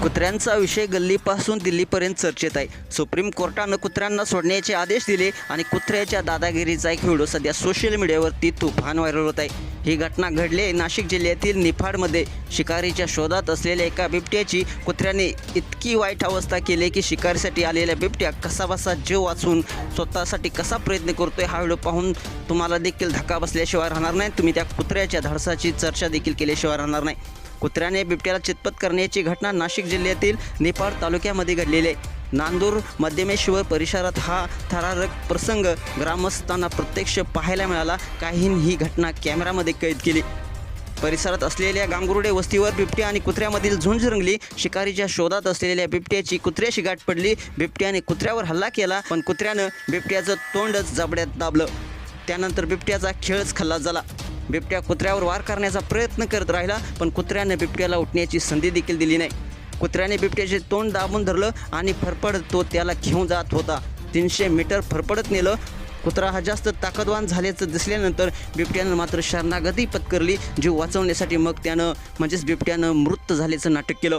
कुत्र्यांचा विषय गल्लीपासून दिल्लीपर्यंत चर्चेत आहे। सुप्रीम कोर्टानं कुत्र्यांना सोडण्याचे आदेश दिले आणि कुत्र्याच्या दादागिरीचा एक व्हिडिओ सध्या सोशल मीडियावरती तुफान व्हायरल होत आहे। ही घटना घडली नाशिक जिल्ह्यातील निफाडमध्ये। शिकारीच्या शोधात असलेल्या एका बिबट्याची कुत्र्याने इतकी वाईट अवस्था केली की शिकारीसाठी आलेल्या बिबट्या कसाबसा जीव वाचवून स्वतःसाठी कसा प्रयत्न करतोय हा व्हिडिओ पाहून तुम्हाला देखील धक्का बसल्याशिवाय राहणार नाही। तुम्ही त्या कुत्र्याच्या धाडसाची चर्चा देखील केल्याशिवाय राहणार नाही। कुत्र्याने बिबट्याला चितपत करण्याची घटना नाशिक जिल्ह्यातील निफाड तालुक्यामध्ये घडलेली आहे। नांदूर मध्यमेश्वर परिसरात हा थरारक प्रसंग ग्रामस्थांना प्रत्यक्ष पाहायला मिळाला। काहींनी ही घटना कॅमेरामध्ये कैद केली। परिसरात असलेल्या गांगुर्डे वस्तीवर बिबट्या आणि कुत्र्यामधील झुंज रंगली। शिकारीच्या शोधात असलेल्या बिबट्याची कुत्र्याशी गाठ पडली। बिबट्याने कुत्र्यावर हल्ला केला, पण कुत्र्यानं बिबट्याचं तोंडच जबड्यात दाबलं। त्यानंतर बिबट्याचा खेळच खल्लास झाला। बिबट्या कुत्र्यावर वार करण्याचा प्रयत्न करत राहिला, पण कुत्र्याने बिबट्याला उठण्याची संधी देखील दिली नाही। कुत्र्याने बिबट्याचे तोंड दाबून धरलं आणि फरफडत तो त्याला घेऊन जात होता। 300 मीटर फरफडत नेलं। कुत्रा हा जास्त ताकदवान झाल्याचं दिसल्यानंतर बिबट्यानं मात्र शरणागती पत्करली जीव वाचवण्यासाठी। मग बिबट्यानं मृत झाल्याचं नाटक केलं।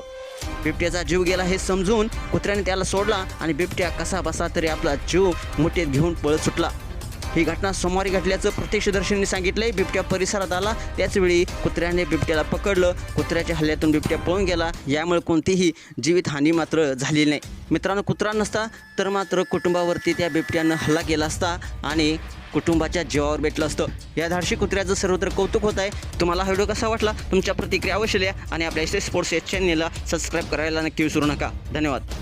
बिबट्याचा जीव गेला हे समजून कुत्र्याने त्याला सोडला आणि बिबट्या कसा बसा तरी आपला जीव मुठीत घेऊन पळत सुटला। ही घटना सोमवारी घडल्याचं प्रत्यक्षदर्शींनी सांगितलंय। बिबट्या परिसरात आला त्याचवेळी कुत्र्याने बिबट्याला पकडलं। कुत्र्याच्या हल्ल्यातून बिबट्या पळून गेला। यामुळे कोणतीही जीवितहानी मात्र झालेली नाही। मित्रांनो, कुत्रा नसता तर मात्र कुटुंबावरती त्या बिबट्यानं हल्ला केला असता आणि कुटुंबाच्या जीवावर बेटलं असतं। या धाडशी कुत्र्याचं सर्वत्र कौतुक होत आहे। तुम्हाला हा व्हिडिओ कसा वाटला? तुमच्या प्रतिक्रिया अवश्य द्या आणि आपल्या एस एस स्पोर्ट्स या चॅनेलला सबस्क्राईब करायला नक्की विसरू नका। धन्यवाद।